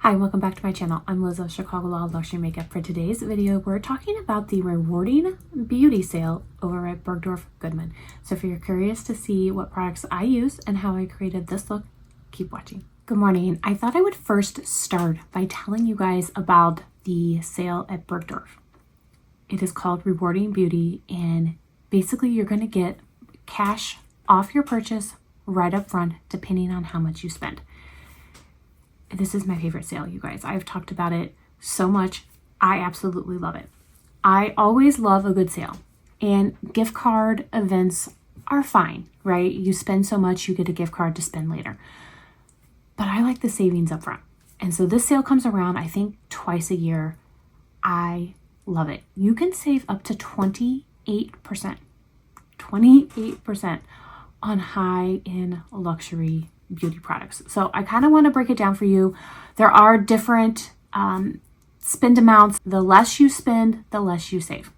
Hi, welcome back to my channel. I'm Liz of Chicago Law Luxury Makeup. For today's video, we're talking about the rewarding beauty sale over at Bergdorf Goodman. So if you're curious to see what products I use and how I created this look, keep watching. Good morning. I thought I would first start by telling you guys about the sale at Bergdorf. It is called Rewarding Beauty, and basically you're going to get cash off your purchase right up front depending on how much you spend. This is my favorite sale, you guys. I've talked about it so much. I absolutely love it. I always love a good sale, and gift card events are fine, right? You spend so much, you get a gift card to spend later. But I like the savings up front. And so this sale comes around, I think, twice a year. I love it. You can save up to 28%. 28% on high-end luxury beauty products. So I kind of want to break it down for you. There are different spend amounts. The less you spend, the less you save.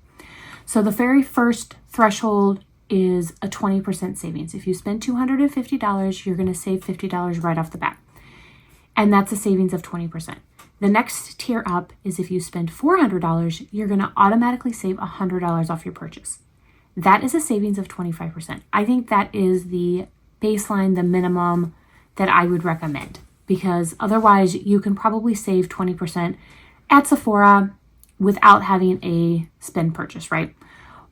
So the very first threshold is a 20% savings. If you spend $250, you're going to save $50 right off the bat. And that's a savings of 20%. The next tier up is if you spend $400, you're going to automatically save $100 off your purchase. That is a savings of 25%. I think that is the baseline, the minimum that I would recommend, because otherwise you can probably save 20% at Sephora without having a spend purchase, right?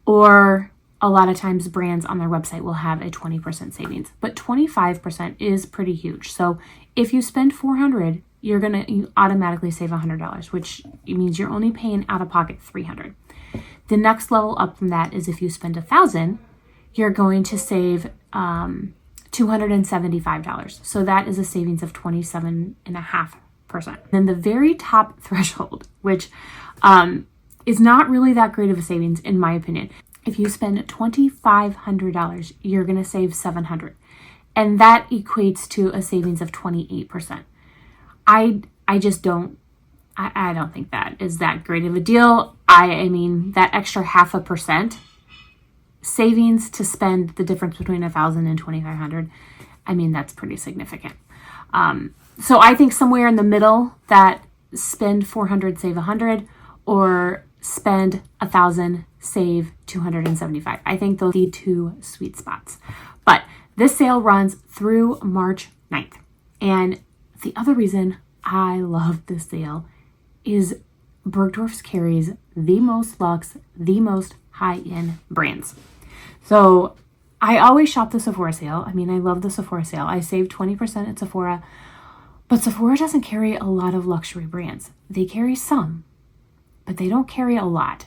Or a lot of times brands on their website will have a 20% savings, but 25% is pretty huge. So if you spend $400, you automatically save $100, which means you're only paying out of pocket $300. The next level up from that is if you spend $1,000, you're going to save $275. So that is a savings of 27.5%. Then the very top threshold, which is not really that great of a savings in my opinion. If you spend $2,500, you're going to save $700. And that equates to a savings of 28%. I just don't, I don't think that is that great of a deal. I mean, that extra 0.5% savings to spend the difference between $1,000 and $2,500. I mean, that's pretty significant. So I think somewhere in the middle, that spend $400, save $100, or spend $1,000, save $275. I think those are the two sweet spots. But this sale runs through March 9th. And the other reason I love this sale is Bergdorf's carries the most luxe, the most high-end brands. So I always shop the Sephora sale. I mean, I love the Sephora sale. I save 20% at Sephora, but Sephora doesn't carry a lot of luxury brands. They carry some, but they don't carry a lot.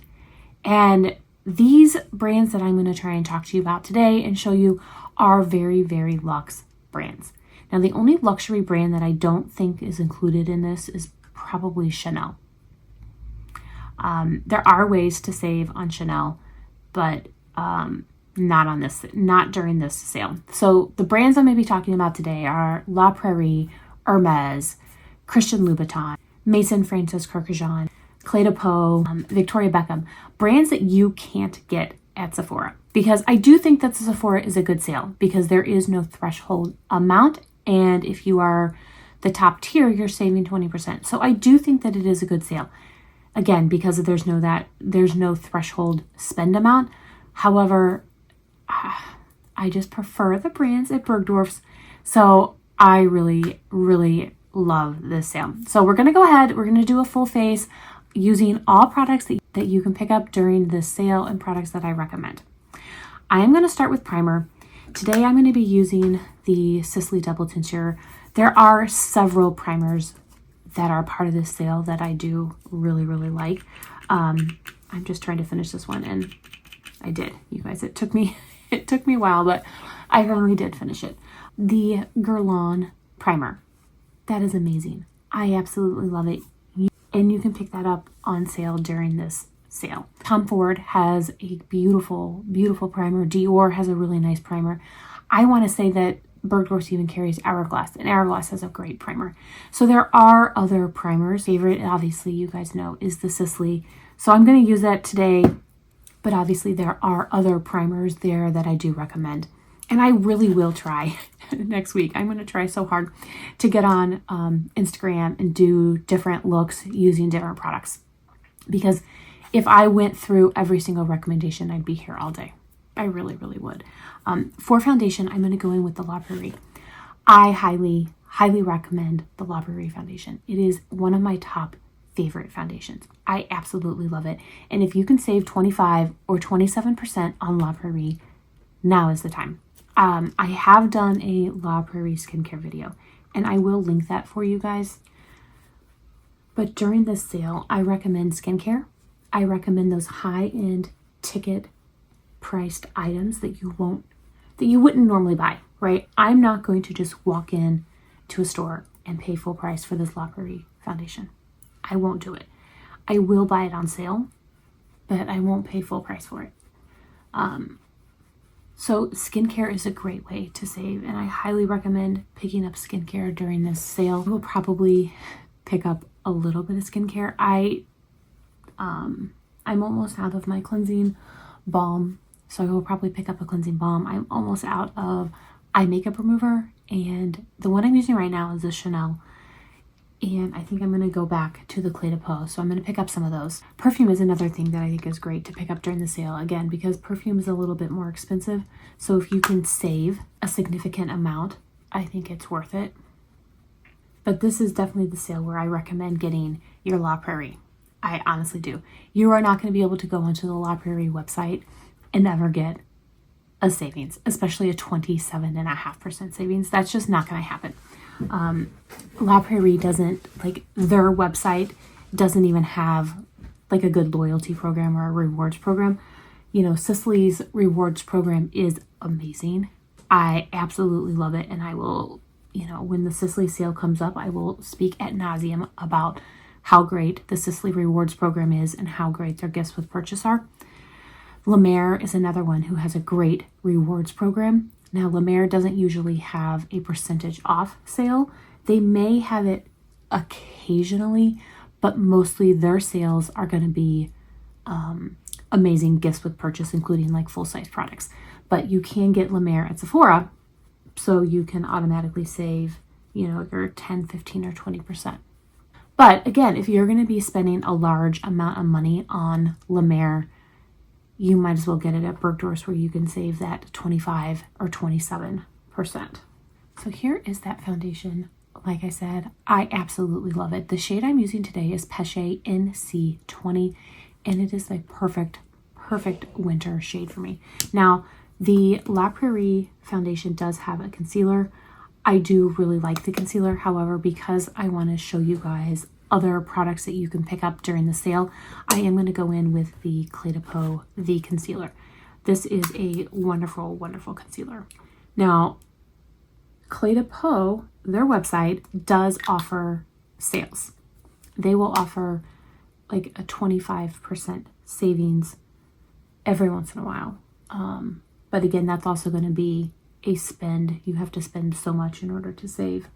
And these brands that I'm going to try and talk to you about today and show you are very, very luxe brands. Now, the only luxury brand that I don't think is included in this is probably Chanel. There are ways to save on Chanel, but not during this sale. So the brands I'm going to be talking about today are La Prairie, Hermes, Christian Louboutin, Maison Francis Kurkdjian, Clé de Peau, Victoria Beckham, brands that you can't get at Sephora. Because I do think that the Sephora is a good sale because there is no threshold amount, and if you are the top tier, you're saving 20%. So I do think that it is a good sale. Again, because there's no threshold spend amount. However, I just prefer the brands at Bergdorf's. So I really, really love this sale. So we're going to go ahead. We're going to do a full face using all products that you can pick up during this sale and products that I recommend. I am going to start with primer. Today I'm going to be using the Sisley Double Tincture. There are several primers that are part of this sale that I do really, really like. I'm just trying to finish this one, and I did, you guys. It took me a while, but I really did finish it. The Guerlain primer. That is amazing. I absolutely love it. And you can pick that up on sale during this sale. Tom Ford has a beautiful, beautiful primer. Dior has a really nice primer. I want to say that Bergdorf even carries Hourglass, and Hourglass has a great primer. So there are other primers. Favorite, obviously, you guys know, is the Sisley. So I'm going to use that today, but obviously there are other primers there that I do recommend. And I really will try next week. I'm going to try so hard to get on Instagram and do different looks using different products. Because if I went through every single recommendation, I'd be here all day. I really, really would. For foundation, I'm going to go in with the La Prairie. I highly, highly recommend the La Prairie foundation. It is one of my top favorite foundations. I absolutely love it. And if you can save 25 or 27% on La Prairie, now is the time. I have done a La Prairie skincare video, and I will link that for you guys. But during this sale, I recommend skincare. I recommend those high-end ticket priced items that you wouldn't normally buy, right? I'm not going to just walk in to a store and pay full price for this La Prairie foundation. I won't do it. I will buy it on sale, but I won't pay full price for it. So skincare is a great way to save, and I highly recommend picking up skincare during this sale. I will probably pick up a little bit of skincare. I'm almost out of my cleansing balm, so I will probably pick up a cleansing balm. I'm almost out of eye makeup remover, and the one I'm using right now is the Chanel. And I think I'm going to go back to the Clé de Peau, so I'm going to pick up some of those. Perfume is another thing that I think is great to pick up during the sale, again, because perfume is a little bit more expensive. So if you can save a significant amount, I think it's worth it. But this is definitely the sale where I recommend getting your La Prairie. I honestly do. You are not going to be able to go onto the La Prairie website and ever get a savings, especially a 27.5% savings. That's just not going to happen. La Prairie doesn't, like, their website doesn't even have like a good loyalty program or a rewards program. You know, Cicely's rewards program is amazing. I absolutely love it. And I will, you know, when the Cicely sale comes up, I will speak ad nauseum about how great the Cicely rewards program is and how great their gifts with purchase are. La Mer is another one who has a great rewards program. Now, La Mer doesn't usually have a percentage off sale. They may have it occasionally, but mostly their sales are going to be amazing gifts with purchase, including like full-size products. But you can get La Mer at Sephora, so you can automatically save, you know, your 10, 15, or 20%. But again, if you're going to be spending a large amount of money on La Mer, you might as well get it at Bergdorf's, where you can save that 25 or 27%. So here is that foundation. Like I said, I absolutely love it. The shade I'm using today is Peche NC20, and it is a perfect winter shade for me. Now, the La Prairie foundation does have a concealer. I do really like the concealer. However, because I want to show you guys other products that you can pick up during the sale, I am going to go in with the Clé de Peau, the concealer. This is a wonderful, wonderful concealer. Now, Clé de Peau, their website does offer sales. They will offer like a 25% savings every once in a while. But again, that's also going to be a spend. You have to spend so much in order to save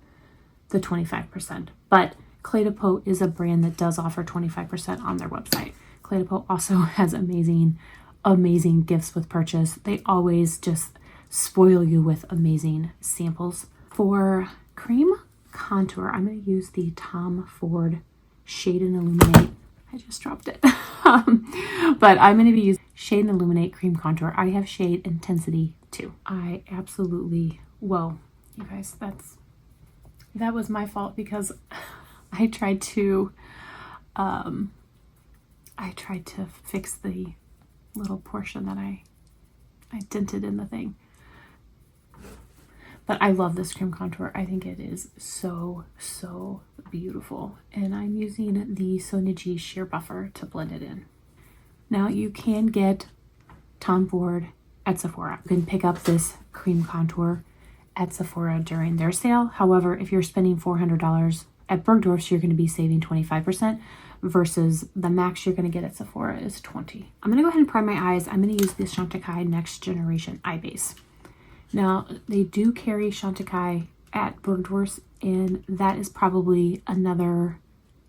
the 25%. But Clé de Peau is a brand that does offer 25% on their website. Clé de Peau also has amazing gifts with purchase. They always just spoil you with amazing samples. For cream contour, I'm going to use the Tom Ford Shade and Illuminate. I just dropped it. But I'm going to be using Shade and Illuminate Cream Contour. I have shade Intensity 2. I absolutely, whoa, you guys, that was my fault, because I tried to fix the little portion that I dented in the thing. But I love this cream contour. I think it is so, so beautiful. And I'm using the Sonia G Sheer Buffer to blend it in. Now, you can get Tom Ford at Sephora. You can pick up this cream contour at Sephora during their sale. However, if you're spending $400 at Bergdorf's, you're going to be saving 25%, versus the max you're going to get at Sephora is $20. I'm going to go ahead and prime my eyes. I'm going to use the Chantecaille Next Generation Eye Base. Now, they do carry Chantecaille at Bergdorf's, and that is probably another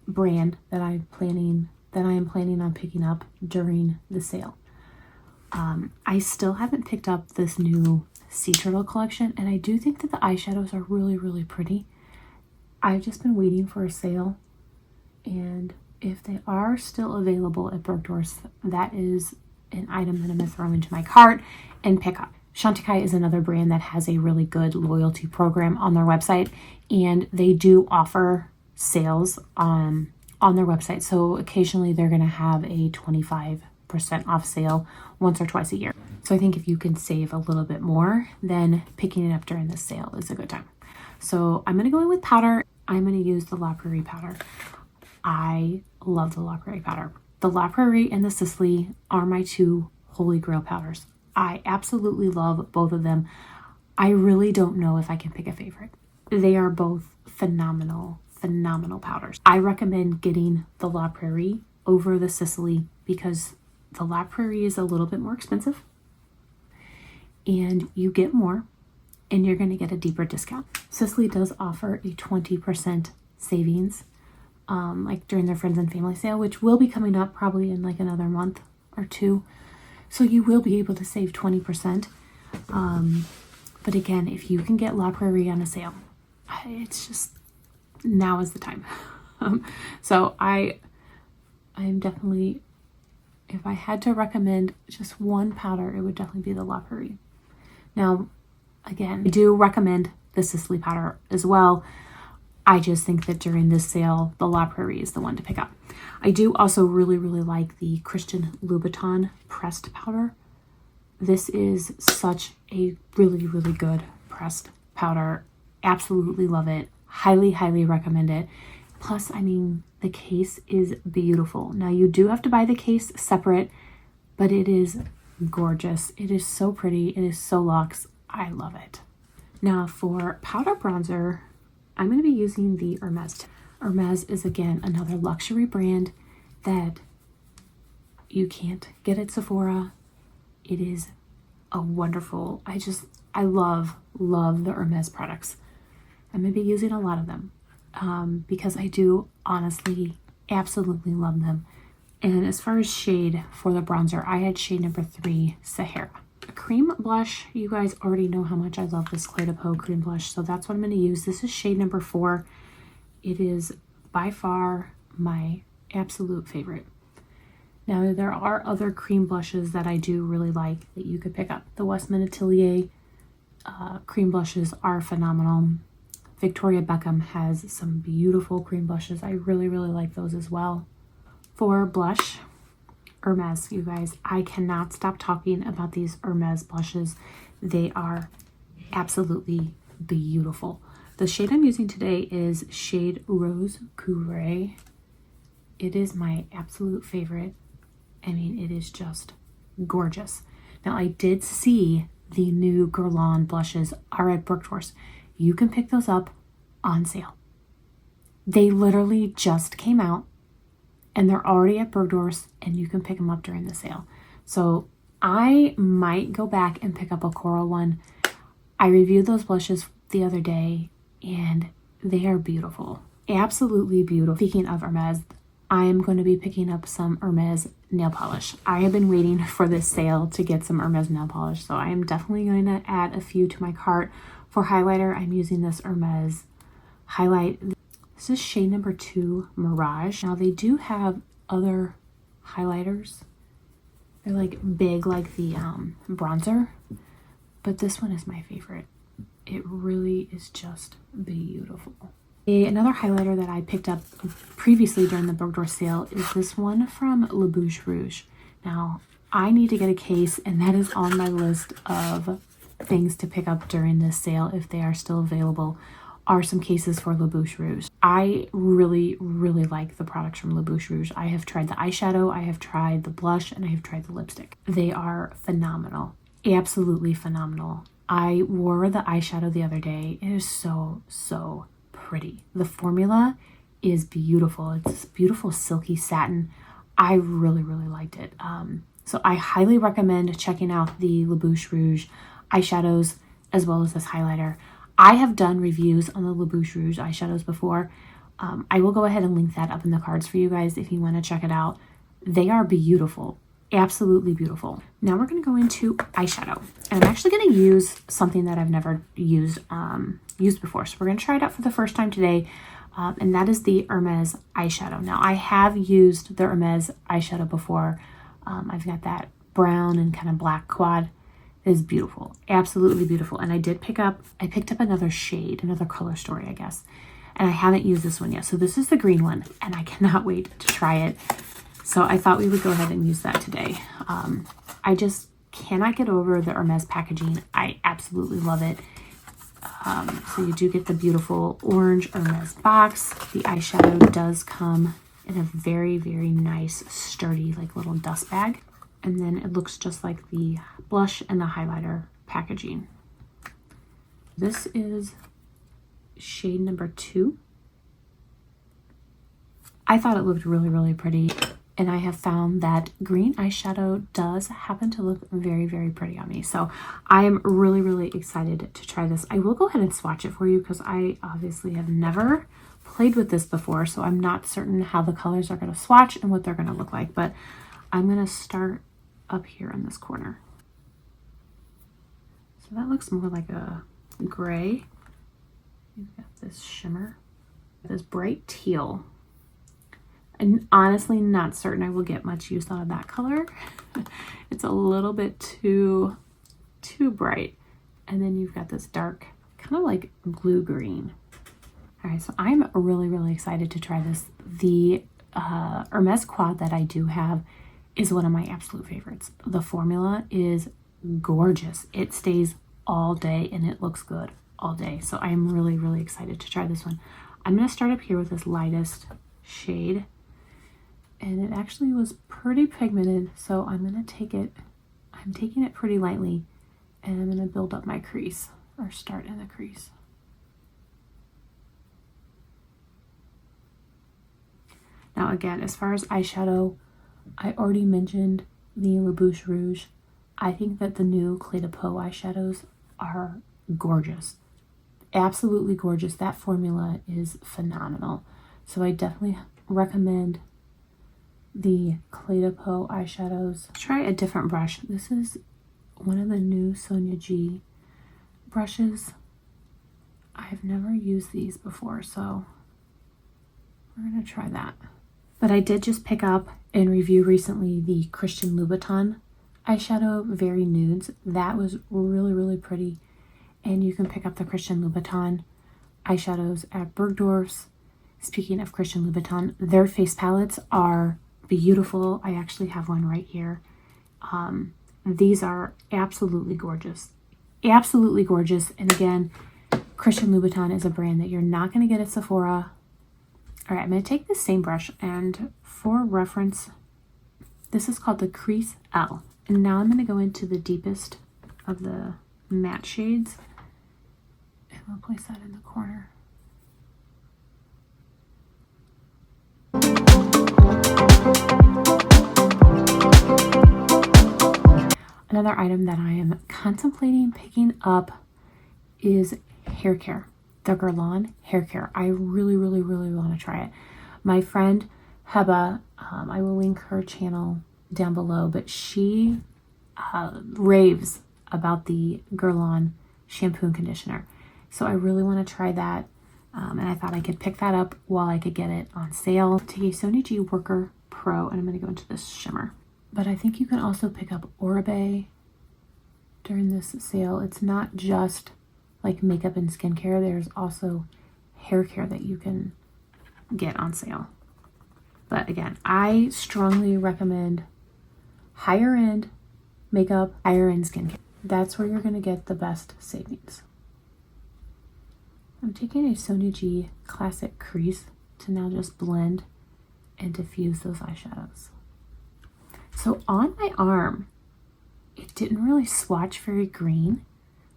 brand that I am planning on picking up during the sale. I still haven't picked up this new Sea Turtle collection, and I do think that the eyeshadows are really, really pretty. I've just been waiting for a sale, and if they are still available at Bergdorf's, that is an item that I'm going to throw into my cart and pick up. Chantecaille is another brand that has a really good loyalty program on their website, and they do offer sales on their website. So occasionally they're going to have a 25% off sale once or twice a year. So I think if you can save a little bit more, then picking it up during this sale is a good time. So I'm going to go in with powder. I'm going to use the La Prairie powder. I love the La Prairie powder. The La Prairie and the Sisley are my two holy grail powders. I absolutely love both of them. I really don't know if I can pick a favorite. They are both phenomenal, phenomenal powders. I recommend getting the La Prairie over the Sisley because the La Prairie is a little bit more expensive and you get more and you're going to get a deeper discount. Sisley does offer a 20% savings like during their friends and family sale, which will be coming up probably in like another month or two. So you will be able to save 20%. But again, if you can get La Prairie on a sale, it's just, now is the time. So I'm definitely, if I had to recommend just one powder, it would definitely be the La Prairie. Now, again, I do recommend the Sisley powder as well. I just think that during this sale, the La Prairie is the one to pick up. I do also really, really like the Christian Louboutin pressed powder. This is such a really, really good pressed powder. Absolutely love it. Highly, highly recommend it. Plus, I mean, the case is beautiful. Now, you do have to buy the case separate, but it is gorgeous. It is so pretty. It is so luxe. I love it. Now, for powder bronzer, I'm going to be using the Hermes. Hermes is, again, another luxury brand that you can't get at Sephora. It is a wonderful, I love the Hermes products. I'm going to be using a lot of them because I do honestly absolutely love them. And as far as shade for the bronzer, I had shade number 3, Sahara. A cream blush, you guys already know how much I love this Clé de Peau cream blush, so that's what I'm going to use. This is shade number 4. It is by far my absolute favorite. Now, there are other cream blushes that I do really like that you could pick up. The Westman Atelier cream blushes are phenomenal. Victoria Beckham has some beautiful cream blushes. I really, really like those as well. For blush, Hermes, you guys, I cannot stop talking about these Hermes blushes. They are absolutely beautiful. The shade I'm using today is shade Rose Couvray. It is my absolute favorite. I mean, it is just gorgeous. Now, I did see the new Guerlain blushes are at Bergdorf's. You can pick those up on sale. They literally just came out and they're already at Bergdorf's and you can pick them up during the sale. So I might go back and pick up a coral one. I reviewed those blushes the other day and they are beautiful. Absolutely beautiful. Speaking of Hermes, I am going to be picking up some Hermes nail polish. I have been waiting for this sale to get some Hermes nail polish, so I am definitely going to add a few to my cart. For highlighter, I'm using this Hermes highlight. This is shade number 2, Mirage. Now, they do have other highlighters. They're like big like the bronzer, but this one is my favorite. It really is just beautiful. Another highlighter that I picked up previously during the Bergdorf sale is this one from La Bouche Rouge. Now, I need to get a case, and that is on my list of things to pick up during this sale if they are still available, are some cases for La Bouche Rouge. I really, really like the products from La Bouche Rouge. I have tried the eyeshadow, I have tried the blush, and I have tried the lipstick. They are phenomenal. Absolutely phenomenal. I wore the eyeshadow the other day. It is so, so pretty. The formula is beautiful. It's this beautiful silky satin. I really, really liked it. So I highly recommend checking out the La Bouche Rouge eyeshadows as well as this highlighter. I have done reviews on the La Bouche Rouge eyeshadows before. I will go ahead and link that up in the cards for you guys if you want to check it out. They are beautiful. Absolutely beautiful. Now we're going to go into eyeshadow. And I'm actually going to use something that I've never used before. So we're going to try it out for the first time today. And that is the Hermes eyeshadow. Now I have used the Hermes eyeshadow before. I've got that brown and kind of black quad. It is beautiful. Absolutely beautiful. And I picked up another shade, another color story, I guess. And I haven't used this one yet. So this is the green one and I cannot wait to try it. So I thought we would go ahead and use that today. I just cannot get over the Hermes packaging. I absolutely love it. So you do get the beautiful orange Hermes box. The eyeshadow does come in a very, very nice, sturdy, like little dust bag. And then it looks just like the blush and the highlighter packaging. This is shade number 2. I thought it looked really, really pretty. And I have found that green eyeshadow does happen to look very, very pretty on me. So I am really, really excited to try this. I will go ahead and swatch it for you because I obviously have never played with this before. So I'm not certain how the colors are going to swatch and what they're going to look like. But I'm going to start up here in this corner. So that looks more like a gray. You've got this shimmer, this bright teal. I'm honestly not certain I will get much use out of that color. It's a little bit too bright. And then you've got this dark, kind of like blue green. All right, so I'm really, really excited to try this. The Hermes quad that I do have is one of my absolute favorites. The formula is gorgeous. It stays all day and it looks good all day. So I'm really, really excited to try this one. I'm going to start up here with this lightest shade. And it actually was pretty pigmented, so I'm going to take it, I'm taking it pretty lightly, and I'm going to build up my crease, or start in the crease. Now again, as far as eyeshadow, I already mentioned the La Bouche Rouge. I think that the new Clé de Peau eyeshadows are gorgeous. Absolutely gorgeous. That formula is phenomenal. So I definitely recommend the Clé de Peau eyeshadows. Try a different brush. This is one of the new Sonia G brushes. I've never used these before, so we're gonna try that. But I did just pick up and review recently the Christian Louboutin eyeshadow, Very Nudes. That was really, really pretty. And you can pick up the Christian Louboutin eyeshadows at Bergdorf's. Speaking of Christian Louboutin, their face palettes are beautiful. I actually have one right here. These are absolutely gorgeous. Absolutely gorgeous. And again, Christian Louboutin is a brand that you're not going to get at Sephora. All right, I'm going to take this same brush, and for reference, this is called the Crease L. And now I'm going to go into the deepest of the matte shades, and we'll place that in the corner. Another item that I am contemplating picking up is hair care. The Guerlain hair care. I really, really, really want to try it. My friend Heba, I will link her channel down below, but she raves about the Guerlain shampoo and conditioner. So I really want to try that. And I thought I could pick that up while I could get it on sale. Take a Sonia G Worker Pro, and I'm going to go into this shimmer. But I think you can also pick up Oribe during this sale. It's not just like makeup and skincare. There's also hair care that you can get on sale. But again, I strongly recommend higher end makeup, higher end skincare. That's where you're going to get the best savings. I'm taking a Sonia G Classic Crease to now just blend and diffuse those eyeshadows. So on my arm, it didn't really swatch very green,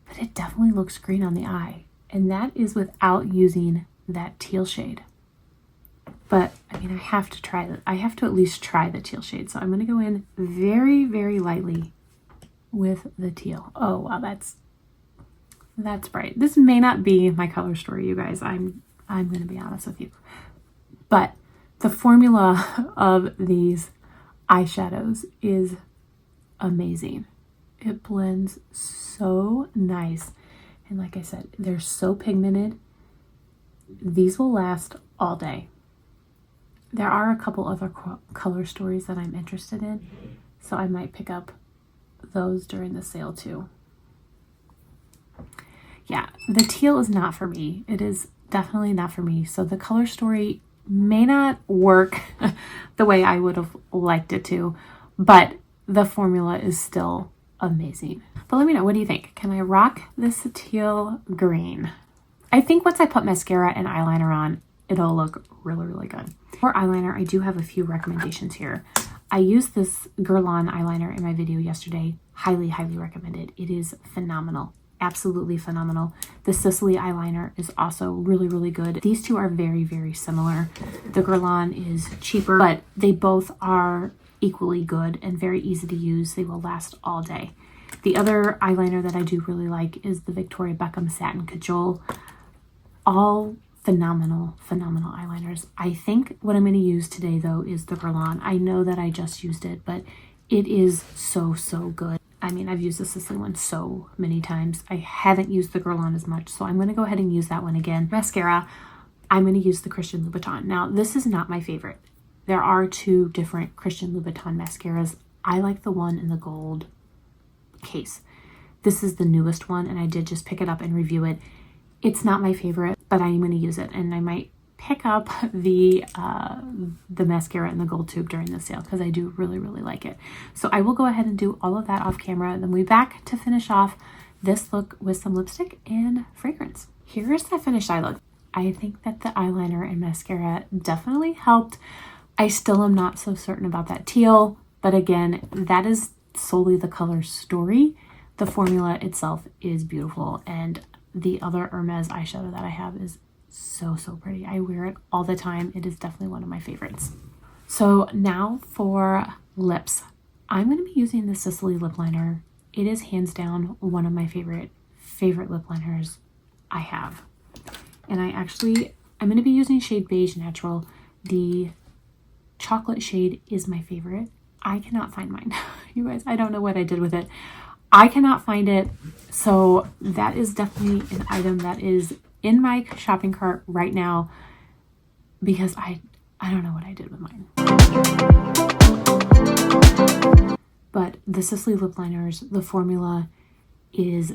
but it definitely looks green on the eye. And that is without using that teal shade. But I mean, I have to try that. I have to at least try the teal shade. So I'm going to go in very, very lightly with the teal. Oh, wow, that's bright. This may not be my color story, you guys. I'm going to be honest with you. But the formula of these eyeshadows is amazing. It blends so nice. And like I said, they're so pigmented. These will last all day. There are a couple other color stories that I'm interested in, so I might pick up those during the sale too. Yeah, the teal is not for me. It is definitely not for me. So the color story may not work the way I would have liked it to, but the formula is still amazing. But let me know, what do you think? Can I rock this teal green? I think once I put mascara and eyeliner on, it'll look really, really good. For eyeliner, I do have a few recommendations here. I used this Guerlain eyeliner in my video yesterday. Highly, highly recommended. It is phenomenal. Absolutely phenomenal. The Sicily eyeliner is also really, really good. These two are very, very similar. The Guerlain is cheaper, but they both are equally good and very easy to use. They will last all day. The other eyeliner that I do really like is the Victoria Beckham Satin Cajole. All phenomenal, phenomenal eyeliners. I think what I'm going to use today though is the Guerlain. I know that I just used it, but it is so, so good. I mean, I've used the Sicily one so many times. I haven't used the Guerlain as much, so I'm going to go ahead and use that one again. Mascara, I'm going to use the Christian Louboutin. Now, this is not my favorite. There are two different Christian Louboutin mascaras. I like the one in the gold case. This is the newest one, and I did just pick it up and review it. It's not my favorite, but I'm going to use it, and I might pick up the mascara in the gold tube during the sale because I do really, really like it. So I will go ahead and do all of that off camera. Then we'll be back to finish off this look with some lipstick and fragrance. Here is the finished eye look. I think that the eyeliner and mascara definitely helped. I still am not so certain about that teal, but again, that is solely the color story. The formula itself is beautiful, and the other Hermes eyeshadow that I have is so, so pretty. I wear it all the time. It is definitely one of my favorites. So now for lips. I'm going to be using the Sicily lip liner. It is hands down one of my favorite lip liners I have. And I'm going to be using shade Beige Natural. The chocolate shade is my favorite. I cannot find mine. You guys, I don't know what I did with it. I cannot find it. So that is definitely an item that is in my shopping cart right now because I don't know what I did with mine. But the Sicily lip liners, the formula is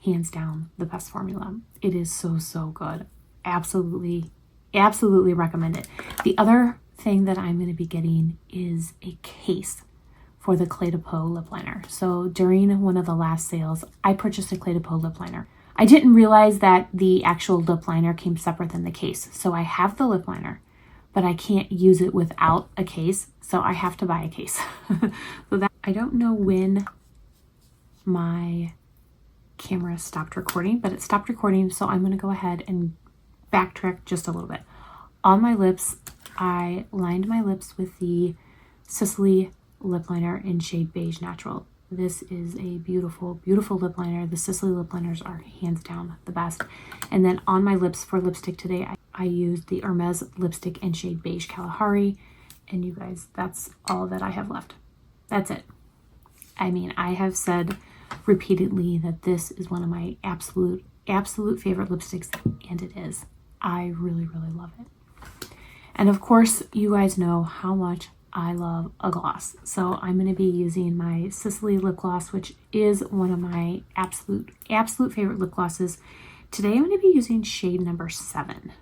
hands down the best formula. It is so, so good. Absolutely, absolutely recommend it. The other thing that I'm going to be getting is a case for the Clé de Peau lip liner. So during one of the last sales, I purchased a Clé de Peau lip liner. I didn't realize that the actual lip liner came separate than the case. So I have the lip liner, but I can't use it without a case. So I have to buy a case. So that I don't know when my camera stopped recording, but it stopped recording. So I'm going to go ahead and backtrack just a little bit. On my lips, I lined my lips with the Sicily lip liner in shade Beige Natural. This is a beautiful, beautiful lip liner. The Sicily lip liners are hands down the best. And then on my lips for lipstick today, I used the Hermes lipstick in shade Beige Kalahari. And you guys, that's all that I have left. That's it. I mean, I have said repeatedly that this is one of my absolute favorite lipsticks, and it is. I really, really love it. And of course, you guys know how much I love a gloss. So I'm going to be using my Sicily lip gloss, which is one of my absolute favorite lip glosses. Today I'm going to be using shade number 7.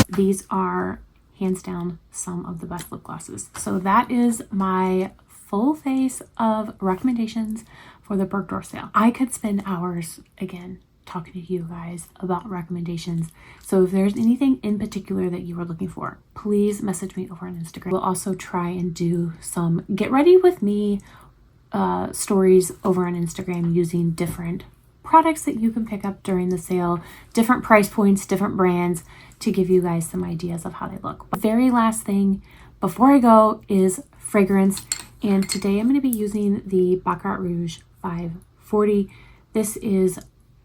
These are hands down some of the best lip glosses. So that is my full face of recommendations for the Bergdorf sale. I could spend hours again talking to you guys about recommendations. So if there's anything in particular that you are looking for, please message me over on Instagram. We'll also try and do some get ready with me stories over on Instagram using different products that you can pick up during the sale, different price points, different brands, to give you guys some ideas of how they look. The very last thing before I go is fragrance. And today I'm going to be using the Baccarat Rouge 540. This is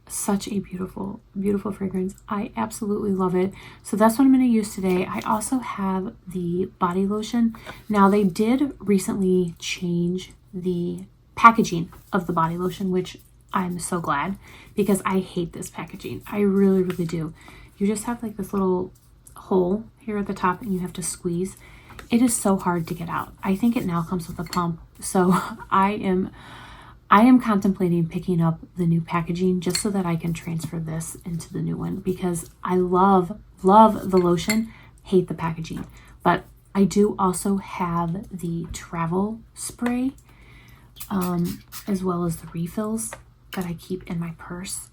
such a beautiful, beautiful fragrance. I absolutely love it. So that's what I'm going to use today. I also have the body lotion. Now they did recently change the packaging of the body lotion, which I'm so glad, because I hate this packaging. I really, really do. You just have like this little hole here at the top and you have to squeeze. It is so hard to get out. I think it now comes with a pump. So I am contemplating picking up the new packaging just so that I can transfer this into the new one, because I love the lotion, hate the packaging. But I do also have the travel spray, as well as the refills that I keep in my purse.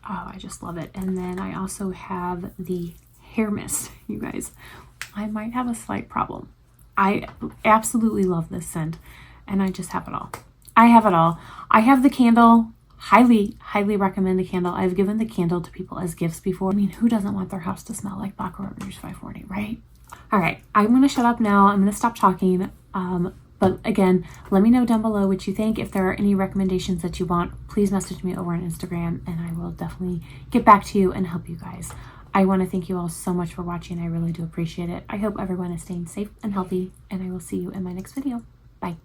Oh, I just love it. And then I also have the hair mist. You guys, I might have a slight problem. I absolutely love this scent, and I just have it all. I have it all. I have the candle. Highly, highly recommend the candle. I've given the candle to people as gifts before. I mean, who doesn't want their house to smell like Baccarat Rouge 540, right? All right, I'm going to shut up now. I'm going to stop talking. But again, let me know down below what you think. If there are any recommendations that you want, please message me over on Instagram, and I will definitely get back to you and help you guys. I want to thank you all so much for watching. I really do appreciate it. I hope everyone is staying safe and healthy, and I will see you in my next video. Bye.